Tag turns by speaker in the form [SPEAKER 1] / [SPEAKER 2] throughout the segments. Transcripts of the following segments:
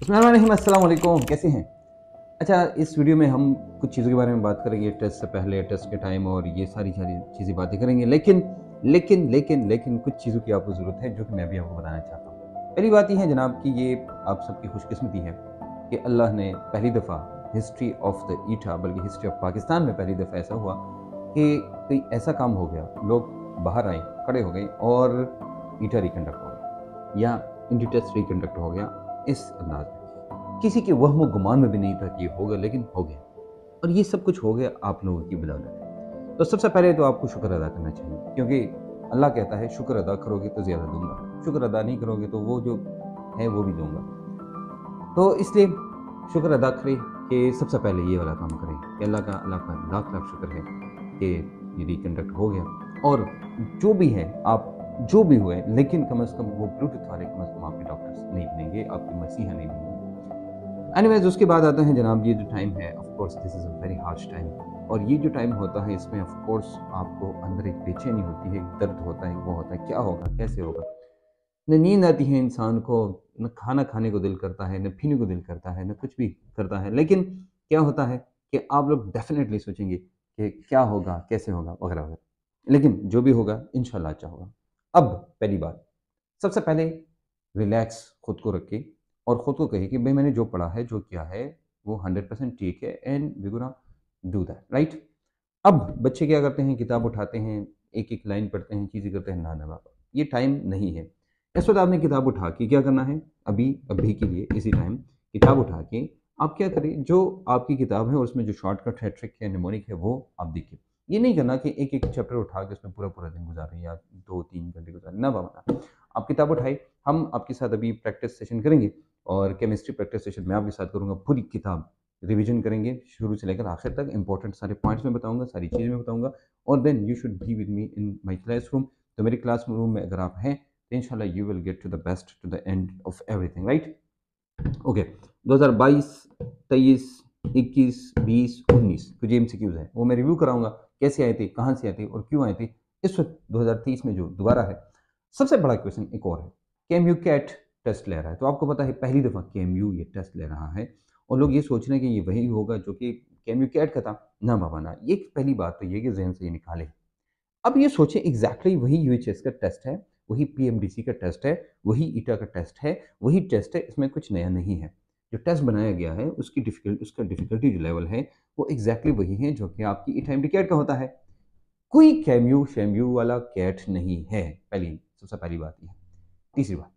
[SPEAKER 1] अस्सलाम वालेकुम, कैसे हैं? अच्छा, इस वीडियो में हम कुछ चीज़ों के बारे में बात करेंगे, टेस्ट से पहले, टेस्ट के टाइम और ये सारी सारी चीज़ें बातें करेंगे। लेकिन कुछ चीज़ों की आपको ज़रूरत है जो कि मैं भी आपको बताना चाहता हूँ। पहली बात ये है जनाब कि ये आप सबकी खुशकिस्मती है कि अल्लाह ने पहली दफ़ा हिस्ट्री ऑफ द ईटा बल्कि हिस्ट्री ऑफ पाकिस्तान में पहली दफ़ा ऐसा हुआ कि कोई ऐसा काम हो गया, लोग बाहर आए, खड़े हो गए और ईटा रिकंडक्ट हो गया या इंडी टेस्ट रिकंडक्ट हो गया इस अंदाज में। किसी के वहम गुमान में भी नहीं था कि ये होगा, लेकिन हो गया और ये सब कुछ हो गया आप लोगों की बदौलत। तो सबसे पहले तो आपको शुक्र अदा करना चाहिए, क्योंकि अल्लाह कहता है शुक्र अदा करोगे तो ज़्यादा दूंगा, शुक्र अदा नहीं करोगे तो वो जो है वो भी दूंगा। तो इसलिए शुक्र अदा करें कि सबसे पहले ये वाला काम करें कि अल्लाह का लाख लाख शुक्र है कि ये रिकंडक्ट हो गया। और जो भी है आप जो भी हुए, लेकिन कम अज़ कम वो ब्लूटूथ वाले कम अज़ कम आपके डॉक्टर्स नहीं बनेंगे, आपके मसीहा नहीं बनेंगे। एनीवेज उसके बाद आता है जनाब ये जो टाइम है, of course this is a very harsh time. और ये जो टाइम होता है इसमें ऑफ कोर्स आपको अंदर एक बेचैनी होती है, एक दर्द होता है, वो होता है क्या होगा, कैसे होगा। न नींद आती है इंसान को, न खाना खाने को दिल करता है, न पीने को दिल करता है, न कुछ भी करता है। लेकिन क्या होता है कि आप लोग डेफ़िनेटली सोचेंगे कि क्या होगा, कैसे होगा वगैरह वगैरह। लेकिन जो भी होगा इंशाल्लाह अच्छा होगा। अब पहली बात, सबसे पहले रिलैक्स खुद को रखें और ख़ुद को कहिए कि भाई मैंने जो पढ़ा है, जो किया है, वो 100% ठीक है and we gonna do that, right? अब बच्चे क्या करते हैं, किताब उठाते हैं, एक-एक लाइन पढ़ते हैं, चीज़ें करते हैं, ना, ना बाबा, ये टाइम नहीं है। इस वक़्त आपने किताब उठा के क्या करना है, अभी के लिए इसी टाइम किताब उठा के आप क्या करें, जो आपकी किताब है और उसमें जो शॉर्टकट है, ट्रिक है, निमोनिक है, वो आप देखिए। ये नहीं करना कि एक-एक चैप्टर उठा के उसमें पूरा-पूरा दिन गुज़ारें या 2-3 घंटे गुज़ारें, ना बाबा ना। आप किताब उठाइए, हम आपके साथ अभी प्रैक्टिस सेशन करेंगे और केमिस्ट्री प्रैक्टिस सेशन मैं आपके साथ करूँगा, पूरी किताब रिवीजन करेंगे शुरू से लेकर आखिर तक, इंपॉर्टेंट सारे पॉइंट्स मैं बताऊँगा, सारी चीज़ें मैं बताऊँगा और then you should be with me in my classroom. तो मेरे क्लासरूम में अगर आप हैं, तो इंशाल्लाह you will get to the best, to the end of everything, right? Okay, 2022, 23, 21, 20, 19 कुछ एमसीक्यूज़ हैं, वो मैं रिव्यू कराऊँगा, कैसे आए थे, कहाँ से आए थे और क्यों आए थे। इस वक़्त 2023 में जो दोबारा है, सबसे बड़ा क्वेश्चन एक और है, केएमयू कैट टेस्ट ले रहा है। तो आपको पता है पहली दफ़ा केएमयू ये टेस्ट ले रहा है और लोग ये सोच रहे हैं कि ये वही होगा जो कि केएमयू कैट का था। ना बाबा ना, ये पहली बात तो ये कि ज़हन से ये निकालें। अब ये सोचें एग्ज़ैक्टली वही यूएचएस का टेस्ट है, वही पीएमडीसी का टेस्ट है, वही ईटा का टेस्ट है, वही टेस्ट है, इसमें कुछ नया नहीं है। जो टेस्ट बनाया गया है उसका डिफ़िकल्टी जो लेवल है, वो एग्ज़ैक्टली वही है जो कि आपकी ईटा एमडी कैट का होता है। कोई कैम्यू-शैम्यू वाला कैट नहीं है, सबसे पहली बात ये है। तीसरी बात,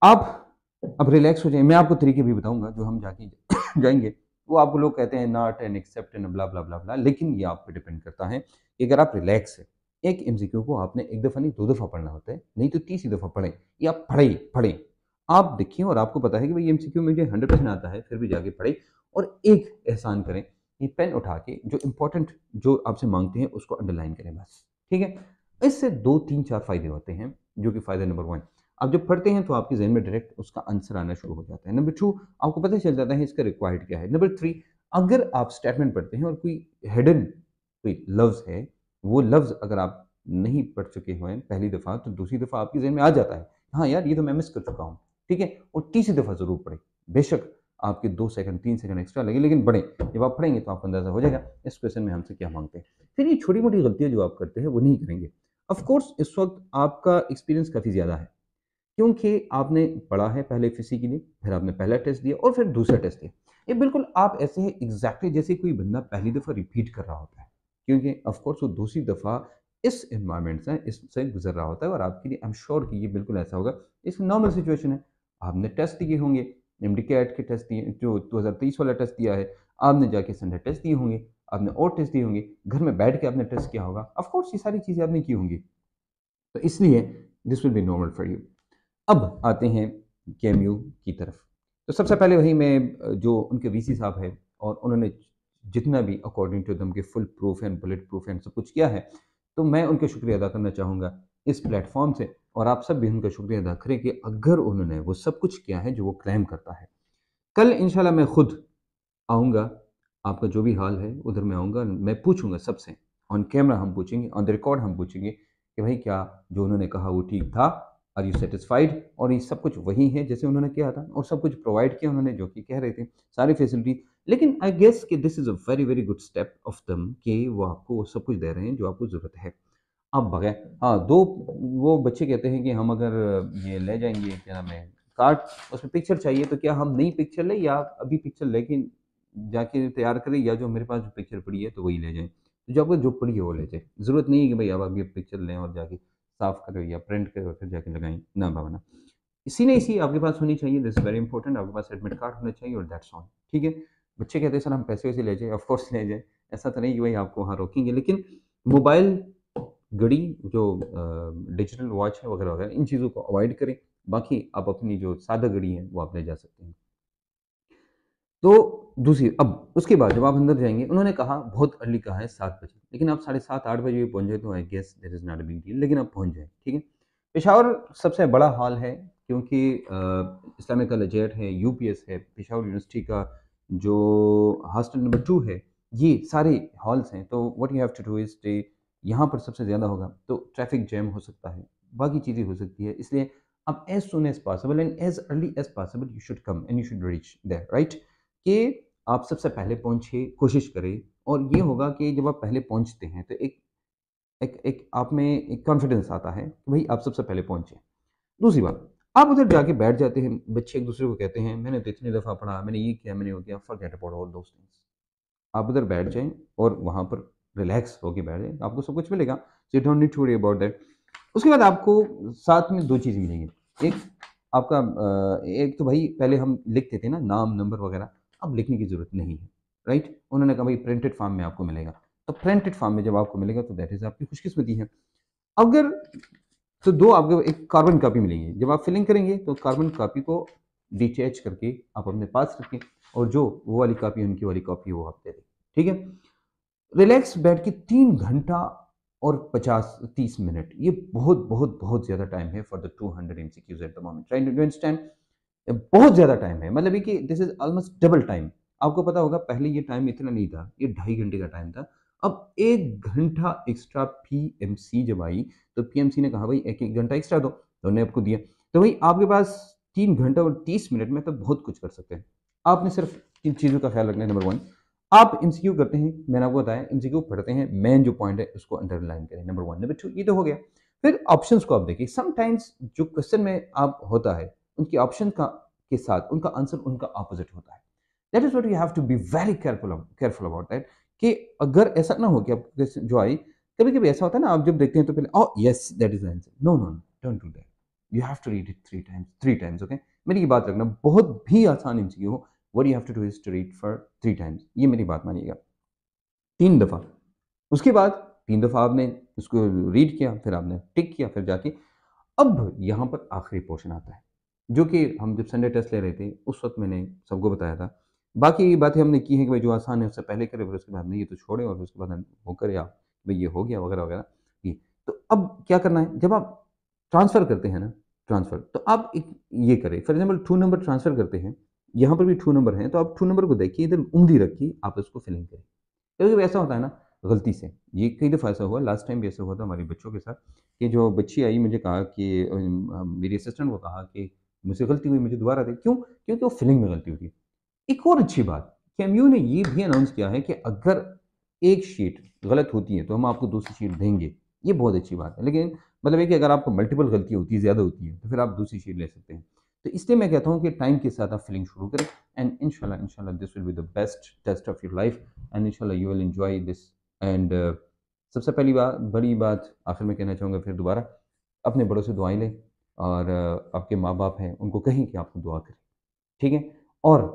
[SPEAKER 1] आप अब रिलैक्स हो जाइए, मैं आपको तरीके भी बताऊँगा जो हम जाके जाएँगे, वो आपको लोग कहते हैं not and except and blah, blah, blah, blah, लेकिन ये आप पे डिपेंड करता है कि अगर आप रिलैक्स हैं, एक एमसीक्यू को आपने 1 दफ़ा नहीं 2 दफ़ा पढ़ना होता है, नहीं तो तीसरी दफ़ा पढ़ें या पढ़ें। आप देखिए और आपको पता है कि भई एमसीक्यू मुझे 100% आता है, फिर भी जाके पढ़ें और एक एहसान करें, ये पेन उठा के जो इम्पोर्टेंट जो आपसे माँगते हैं उसको अंडरलाइन करें बस, ठीक है? इससे 2, 3, 4 फ़ायदे होते हैं, जो कि फ़ायदा नंबर 1, आप जब पढ़ते हैं तो आपके ज़हन में डायरेक्ट उसका आंसर आना शुरू हो जाता है। नंबर 2, आपको पता चल जाता है इसका रिक्वायर्ड क्या है। नंबर 3, अगर आप स्टेटमेंट पढ़ते हैं और कोई हिडन कोई लफ्ज़ है, वो लफ्ज़ अगर आप नहीं पढ़ चुके हैं पहली दफ़ा, तो दूसरी दफ़ा आपके ज़हन में आ जाता है। हाँ यार, ये तो मैं मिस कर चुका हूँ, ठीक है? और तीसरी दफ़ा ज़रूर पढ़ें। बेशक आपके 2 सेकंड, 3 सेकंड एक्स्ट्रा लगे, लेकिन पढ़ें। जब आप पढ़ेंगे तो आपको अंदाज़ा हो जाएगा, इस क्वेश्चन में हमसे क्या माँगते हैं। फिर ये छोटी-मोटी गलतियाँ जो आप करते हैं, वो नहीं करेंगे। ऑफ़ कोर्स इस वक़्त आपका एक्सपीरियंस काफ़ी ज़्यादा है। क्योंकि आपने पढ़ा है पहले फिज़िकली, फिर आपने पहला टेस्ट दिया और फिर दूसरा टेस्ट दिया। ये बिल्कुल आप ऐसे हैं एग्ज़ैक्टली जैसे कोई बंदा पहली दफ़ा रिपीट कर रहा होता है। क्योंकि ऑफ़ कोर्स वो दूसरी दफ़ा इस एनवायरनमेंट से इससे गुज़र रहा होता है और आपके लिए आई एम श्योर कि ये बिल्कुल ऐसा होगा। इट्स नॉर्मल सिचुएशन है। आपने टेस्ट दिए होंगे, एमडी कैट के टेस्ट दिए, जो 2023 वाला टेस्ट दिया है, आपने जाके संडे टेस्ट दिए होंगे, आपने और टेस्ट दिए होंगे, घर में बैठ के आपने टेस्ट किया होगा। ऑफ़ कोर्स ये सारी चीज़ें आपने की होंगी। तो इसलिए this will B normal for you. अब आते हैं केएमयू की तरफ। तो सबसे पहले वही मैं जो उनके वीसी साहब हैं और उन्होंने जितना भी अकॉर्डिंग टू देम के full proof and bullet proof and सब कुछ किया है, तो मैं उनका शुक्रिया अदा करना चाहूँगा इस प्लेटफ़ॉर्म से और आप सब भी उनका शुक्रिया अदा करें कि अगर उन्होंने वो सब कुछ किया है जो वो क्लेम करता है। कल इंशाल्लाह मैं खुद आऊँगा, आपका जो भी हाल है उधर मैं आऊँगा, मैं पूछूँगा सबसे, ऑन कैमरा हम पूछेंगे, ऑन द रिकॉर्ड हम पूछेंगे कि भाई क्या जो उन्होंने कहा वो ठीक था आर यू सेटिस्फाइड, और ये सब कुछ वही है जैसे उन्होंने किया था और सब कुछ प्रोवाइड किया उन्होंने जो कि कह रहे थे, सारी फैसिलिटी। लेकिन आई गेस कि this is a very very good step of them कि वो आपको वो सब कुछ दे रहे हैं जो आपको ज़रूरत है। अब बगैर, हाँ, 2 वो बच्चे कहते हैं कि हम अगर ये ले जाएँगे, क्या नाम है, कार्ड, उसमें पिक्चर चाहिए, तो क्या हम नई पिक्चर लें या अभी पिक्चर लेके जाके तैयार करें, या जो मेरे पास जो पिक्चर पड़ी है तो वही ले जाएँ। तो जो आपको जो पड़ी है वो ले जाएँ। ज़रूरत नहीं है कि भई अब आप ये पिक्चर लें और जाके साफ़ करें या प्रिंट करें और फिर जाके लगाएँ। ना बाबा ना। इसी नहीं सी आपके पास होनी चाहिए, दिस इज़ वेरी इंपॉर्टेंट, आपके पास एडमिट कार्ड होना चाहिए और दैट्स ऑल। ठीक है? बच्चे कहते हैं सर हम पैसे-वैसे ले जाएँ, ऑफ कोर्स ले जाएँ। ऐसा तो नहीं कि भई आपको वहाँ रोकेंगे, लेकिन मोबाइल, घड़ी, जो डिजिटल वॉच है वगैरह-वगैरह, इन चीज़ों को अवॉइड करें। बाकी आप अपनी जो सादा घड़ी है वो आप ले जा सकते हैं। तो दूसरी, अब उसके बाद जब आप अंदर जाएँगे, उन्होंने कहा बहुत अर्ली कहा है 7 बजे, लेकिन आप साढ़े 7 8 बजे भी पहुँच जाए तो I guess that is not a big deal, लेकिन आप पहुँच जाएँ, ठीक है? पेशावर सबसे बड़ा हॉल है क्योंकि इस्लामिक कॉलेजिएट है, यूपीएस है, पेशावर यूनिवर्सिटी का जो हॉस्टल नंबर 2 है, ये सारे हॉल्स हैं, तो what you have to do is stay, यहाँ पर सबसे ज़्यादा होगा, तो ट्रैफिक जैम हो सकता है, बाकी चीज़ें हो सकती है, इसलिए आप as soon as possible and as early as possible you should come and you should reach there, right? कि आप सबसे पहले पहुँचिए, कोशिश करें, और ये होगा कि जब आप पहले पहुँचते हैं तो एक एक एक आप में एक कॉन्फिडेंस आता है कि भई आप सबसे पहले पहुँचे। दूसरी बात, आप उधर जाके बैठ जाते हैं, बच्चे एक-दूसरे को कहते हैं, मैंने तो इतनी दफ़ा पढ़ा, मैंने ये किया, मैंने वो किया, forget about all those things. आप उधर बैठ जाएँ और वहाँ पर रिलैक्स होके बैठ जाएँ, आपको सब कुछ मिलेगा, so you don't need to worry about that. उसके बाद आपको साथ में 2 चीज़ मिलेंगी। एक आपका एक तो भई पहले हम लिखते थे ना नाम, नंबर वगैरह, अब लिखने की ज़रूरत नहीं है, राइट? उन्होंने कहा भई प्रिंटेड फ़ॉर्म में आपको मिलेगा। तो प्रिंटेड फ़ॉर्म में जब आपको मिलेगा तो दैट इज़ आपकी खुशकिस्मती है। अगर तो 2 आपको एक कार्बन कॉपी मिलेगी। जब आप फिलिंग करेंगे तो कार्बन कॉपी को डिटैच करके आप अपने पास रखें, और जो वो वाली कॉपी है, उनकी वाली कॉपी वो आप दे दें। ठीक है? रिलैक्स बैठ के 3 घंटा और 50-30 मिनट, ये बहुत बहुत बहुत ज़्यादा टाइम है for the 200 MCQs at the moment, right? Do you understand? बहुत ज़्यादा टाइम है, मतलब ये कि this is almost double time. आपको पता होगा पहले ये टाइम इतना नहीं था, ये ढाई घंटे का टाइम था। अब 1 घंटा एक्स्ट्रा पीएमसी जब आई, तो पीएमसी ने कहा भई 1-1 घंटा एक्स्ट्रा दो, तो उन्होंने आपको दिया। तो भई आपके पास 3 घंटा और 30 मिनट में तो बहुत कुछ कर सकते हैं। आपने सिर्फ़ इन चीज़ों का ख़्याल रखना है, नंबर 1, आप एमसीक्यू करते हैं, मैंने आपको बताया एमसीक्यू पढ़ते हैं, मेन जो पॉइंट है उसको अंडरलाइन करें, नंबर 1। नंबर 2 ये तो हो गया। फिर ऑप्शंस को आप देखिए, समटाइम्स जो क्वेश्चन में आप होता है, उनके ऑप्शन का के साथ उनका आंसर उनका ऑपोजिट होता है। That is what you have to be very careful about that, कि अगर ऐसा ना हो कि आपको क्वेश्चन जो आई, कभी-कभी ऐसा होता है ना, आप जब देखते हैं तो पहले oh yes that is the answer. No, no, no, don't do that. You have to read it 3 times, okay? मेरी ये बात रखना, बहुत भी आसान एमसीक्यू हो, what you have to do is to read for 3 times, ये मेरी बात मानिएगा। 3 दफ़ा। उसके बाद 3 दफ़ा आपने उसको रीड किया, फिर आपने टिक किया, फिर जाके अब यहाँ पर आखिरी पोर्शन आता है, जो कि हम जब संडे टेस्ट ले रहे थे, उस वक़्त मैंने सबको बताया था। बाकी बातें हमने की हैं कि भाई जो आसान है उससे पहले करें, फिर उसके बाद नहीं, ये तो छोड़ें, और उसके बाद हम वो करें आप, भई ये हो गया वगैरह-वगैरह। ये तो अब क्या करना है, जब आप ट्रांसफ़र करते हैं ना, ट्रांसफ़र, तो आप एक ये करें, फॉर एग्ज़ाम्पल 2 नंबर ट्रांसफ़र करते हैं, यहाँ पर भी 2 नंबर हैं, तो आप 2 नंबर को देखिए, इधर उँगली रखिए, आप उसको फिलिंग करें। कभी-कभी ऐसा होता है ना, गलती से, ये कई दफ़ा ऐसा हुआ, लास्ट टाइम भी ऐसा हुआ था हमारे बच्चों के साथ, कि जो बच्ची आई मुझे कहा कि मेरी असिस्टेंट को कहा कि मुझसे गलती हुई, मुझे दोबारा दें। क्यों? क्योंकि वो फिलिंग में गलती हुई थी। एक और अच्छी बात, केएमयू ने ये भी अनाउंस किया है कि अगर एक शीट गलत होती है, तो हम आपको दूसरी शीट देंगे। ये बहुत अच्छी बात है। लेकिन मतलब है कि अगर आपको मल्टीपल गलती होती है, ज़्यादा होती है, तो फिर आप दूसरी शीट ले सकते हैं। तो इसलिए मैं कहता हूँ कि टाइम के साथ आप फिलिंग शुरू करें, एंड इंशाल्लाह इंशाल्लाह this will be the best test of your life, and इंशाल्लाह you will enjoy this. And सबसे पहली बात, बड़ी बात आखिर में कहना चाहूँगा फिर दोबारा, अपने बड़ों से दुआएँ लें, और आपके माँ-बाप हैं, उनको कहें कि आपको दुआ करें। ठीक है? और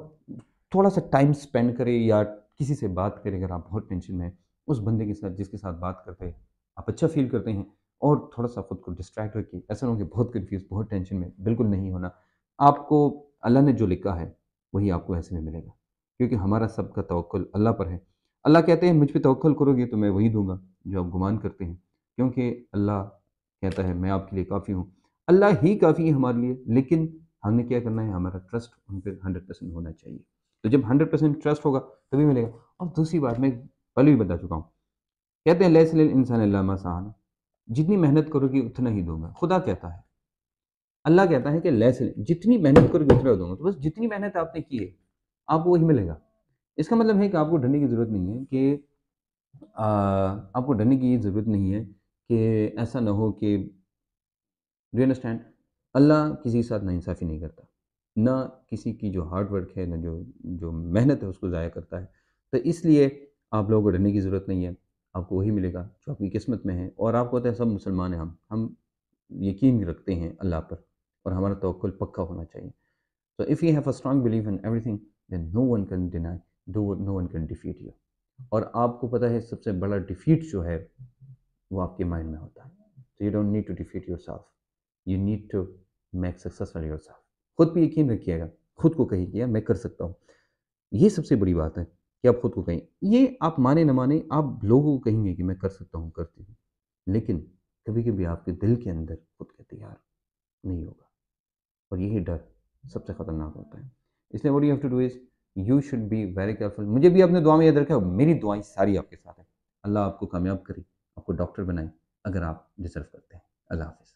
[SPEAKER 1] थोड़ा-सा टाइम स्पेंड करें या किसी से बात करें अगर आप बहुत टेंशन में हैं, उस बंदे के साथ जिसके साथ बात करके आप अच्छा फ़ील करते हैं, और थोड़ा-सा खुद को डिस्ट्रैक्ट रखिए। ऐसा ना हो कि बहुत कन्फ्यूज़, बहुत टेंशन में, बिल्कुल नहीं होना। आपको अल्लाह ने जो लिखा है, वही आपको ऐसे में मिलेगा। क्योंकि हमारा सबका तवक्कुल अल्लाह पर है। अल्लाह कहते हैं मुझ पे तवक्कुल करोगे तो मैं वही दूँगा जो आप गुमान करते हैं। क्योंकि अल्लाह कहता है मैं आपके लिए काफ़ी हूँ। अल्लाह ही काफ़ी है हमारे लिए, लेकिन हमने क्या करना है, हमारा ट्रस्ट उन पे 100% होना चाहिए। तो जब 100% ट्रस्ट होगा तभी मिलेगा। और दूसरी बात मैं पहले भी बता चुका हूँ, कहते हैं लैस लिल इंसान इल्ला मा सआ, जितनी मेहनत करोगे उतना ही दूँगा, खुदा कहता है। अल्लाह कहता है कि लेस जितनी मेहनत करोगे उतना दूंगा। तो बस जितनी मेहनत आपने की है आपको वही मिलेगा। इसका मतलब है कि आपको डरने की ज़रूरत नहीं है कि आपको डरने की ज़रूरत नहीं है कि ऐसा ना हो कि डू यू अंडरस्टैंड? अल्लाह किसी के साथ नाइंसाफ़ी नहीं करता। ना किसी की जो हार्ड वर्क है, ना जो जो मेहनत है उसको ज़ाया करता है। तो इसलिए आप लोगों को डरने की ज़रूरत नहीं है। आपको वही मिलेगा जो आपकी किस्मत में है और आपको पता है सब मुसलमान हैं हम यकीन रखते हैं अल्लाह पर और हमारा तवक्कुल पक्का होना चाहिए। So if you have a strong belief in everything, then no one can deny, no one can defeat you. और आपको पता है सबसे बड़ा डिफीट जो है वो आपके माइंड में होता है। So you don't need to defeat yourself. You need to make successful yourself. खुद पे यकीन रखिएगा, खुद को कहिए मैं कर सकता हूँ। ये सबसे बड़ी बात है कि आप खुद को कहें। ये आप माने न माने आप लोगों को कहेंगे कि मैं कर सकता हूँ, करती हूँ। लेकिन कभी-कभी आपके दिल के अंदर खुद कहते यार नहीं होगा और यही डर सबसे खतरनाक होता है। इसलिए what you have to do is you should be very careful. मुझे भी अपने दुआ में याद रखें, मेरी दुआएँ सारी आपके साथ हैं। अल्लाह आपको कामयाब करे, आपको डॉक्टर बनाए अगर आप डिज़र्व करते हैं। अल्लाह हाफ़िज़।